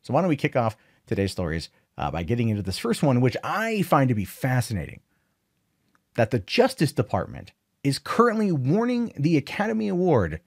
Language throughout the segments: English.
So why don't we kick off today's stories by getting into this first one, which I find to be fascinating, that the Justice Department is currently warning the Academy Award.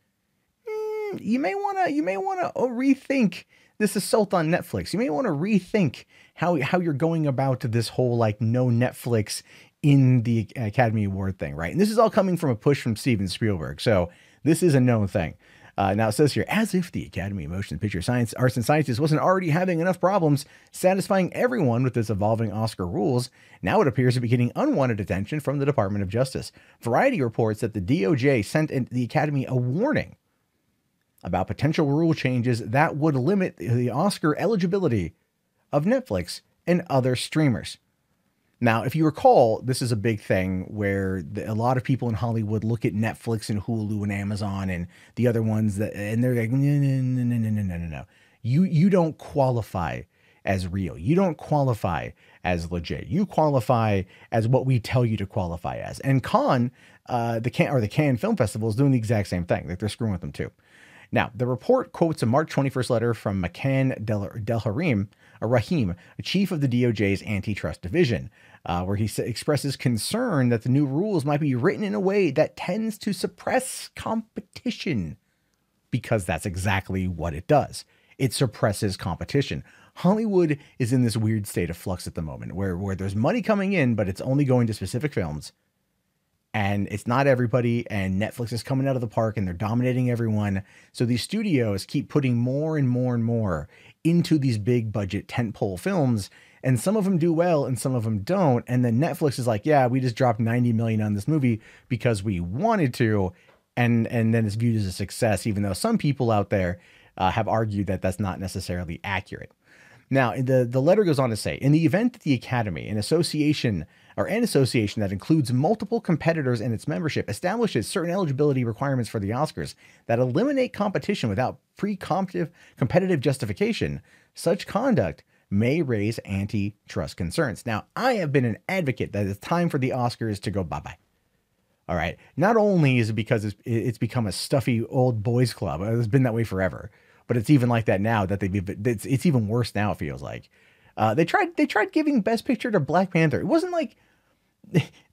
You may want to rethink this assault on Netflix. You may want to rethink how you're going about this whole like no Netflix in the Academy Award thing, right? And this is all coming from a push from Steven Spielberg. So this is a known thing. Now it says here, as if the Academy of Motion Picture Science, Arts and Sciences wasn't already having enough problems satisfying everyone with its evolving Oscar rules, now it appears to be getting unwanted attention from the Department of Justice. Variety reports that the DOJ sent the Academy a warning about potential rule changes that would limit the Oscar eligibility of Netflix and other streamers. Now, if you recall, this is a big thing where a lot of people in Hollywood look at Netflix and Hulu and Amazon and the other ones and they're like, no. You don't qualify as real. You don't qualify as legit. You qualify as what we tell you to qualify as. And the Cannes Film Festival is doing the exact same thing. Like they're screwing with them too. Now, the report quotes a March 21st letter from McCann Rahim, a chief of the DOJ's antitrust division, where he expresses concern that the new rules might be written in a way that tends to suppress competition, because that's exactly what it does. It suppresses competition. Hollywood is in this weird state of flux at the moment where there's money coming in, but it's only going to specific films. And it's not everybody, and Netflix is coming out of the park and they're dominating everyone. So these studios keep putting more and more and more into these big budget tentpole films, and some of them do well and some of them don't. And then Netflix is like, yeah, we just dropped 90 million on this movie because we wanted to. And then it's viewed as a success, even though some people out there have argued that that's not necessarily accurate. Now, the letter goes on to say, in the event that the Academy, an association that includes multiple competitors in its membership, establishes certain eligibility requirements for the Oscars that eliminate competition without competitive justification, such conduct may raise antitrust concerns. Now, I have been an advocate that it's time for the Oscars to go bye-bye. All right. Not only is it because it's become a stuffy old boys club, it's been that way forever, but it's even like that now that it's even worse now. It feels like they tried giving Best Picture to Black Panther. It wasn't like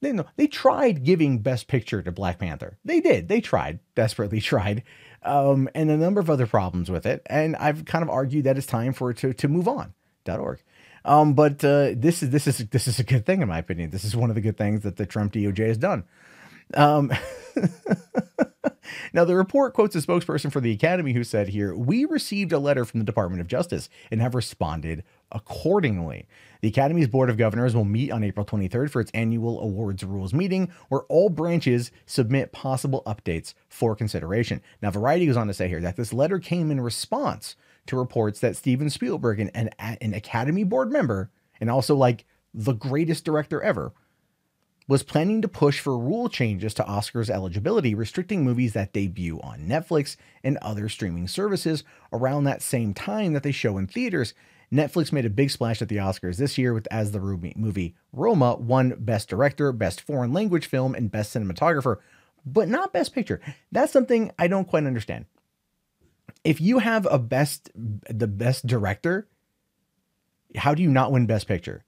they tried giving Best Picture to Black Panther. They did. They desperately tried, and a number of other problems with it. And I've kind of argued that it's time for it to move on. .org. But this is a good thing in my opinion. This is one of the good things that the Trump DOJ has done. Now, the report quotes a spokesperson for the Academy who said here, we received a letter from the Department of Justice and have responded accordingly. The Academy's Board of Governors will meet on April 23rd for its annual awards rules meeting, where all branches submit possible updates for consideration. Now, Variety goes on to say here that this letter came in response to reports that Steven Spielberg, an Academy Board member, and also like the greatest director ever, was planning to push for rule changes to Oscars eligibility, restricting movies that debut on Netflix and other streaming services around that same time that they show in theaters. Netflix made a big splash at the Oscars this year as the movie Roma won Best Director, Best Foreign Language Film, and Best Cinematographer, but not Best Picture. That's something I don't quite understand. If you have the Best Director, how do you not win Best Picture?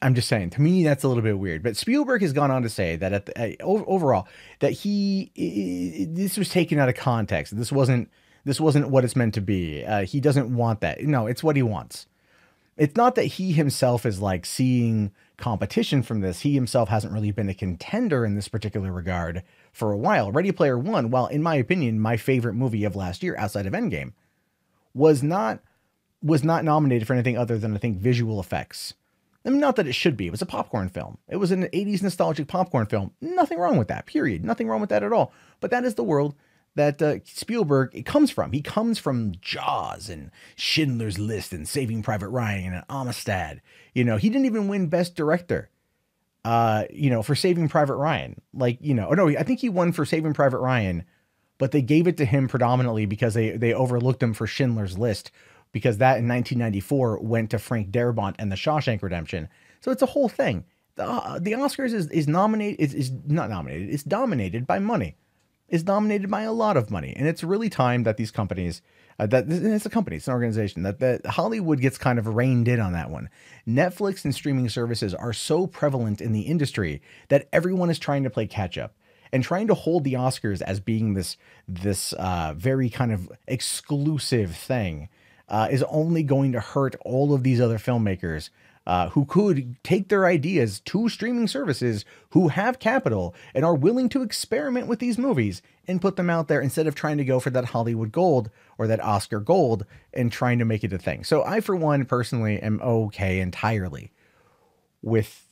I'm just saying, to me, that's a little bit weird. But Spielberg has gone on to say that overall, that this was taken out of context. This wasn't what it's meant to be. He doesn't want that. No, it's what he wants. It's not that he himself is like seeing competition from this. He himself hasn't really been a contender in this particular regard for a while. Ready Player One, while in my opinion, my favorite movie of last year outside of Endgame, was not nominated for anything other than, I think, visual effects. I mean, not that it should be. It was a popcorn film. It was an 80s nostalgic popcorn film. Nothing wrong with that, period. Nothing wrong with that at all. But that is the world that Spielberg comes from. He comes from Jaws and Schindler's List and Saving Private Ryan and Amistad. He didn't even win Best Director, for Saving Private Ryan. I think he won for Saving Private Ryan, but they gave it to him predominantly because they overlooked him for Schindler's List, because that in 1994 went to Frank Darabont and The Shawshank Redemption. So it's a whole thing. The Oscars is not nominated. It's dominated by money. is dominated by a lot of money. And it's really time that these companies, it's a company, it's an organization, that Hollywood gets kind of reined in on that one. Netflix and streaming services are so prevalent in the industry that everyone is trying to play catch up and trying to hold the Oscars as being this very kind of exclusive thing is only going to hurt all of these other filmmakers who could take their ideas to streaming services who have capital and are willing to experiment with these movies and put them out there instead of trying to go for that Hollywood gold or that Oscar gold and trying to make it a thing. So I, for one, personally am okay entirely with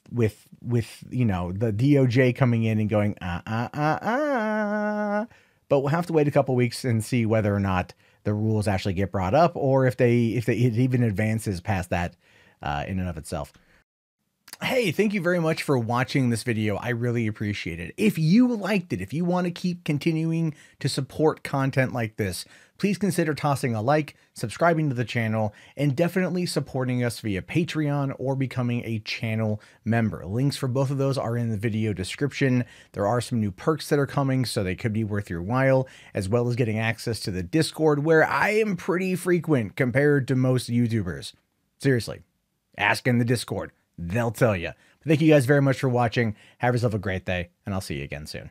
you know, the DOJ coming in and going, but we'll have to wait a couple weeks and see whether or not the rules actually get brought up, or if it even advances past that in and of itself. Hey, thank you very much for watching this video. I really appreciate it. If you liked it, if you want to keep continuing to support content like this, please consider tossing a like, subscribing to the channel, and definitely supporting us via Patreon or becoming a channel member. Links for both of those are in the video description. There are some new perks that are coming, so they could be worth your while, as well as getting access to the Discord, where I am pretty frequent compared to most YouTubers. Seriously, ask in the Discord. They'll tell you. But thank you guys very much for watching. Have yourself a great day, and I'll see you again soon.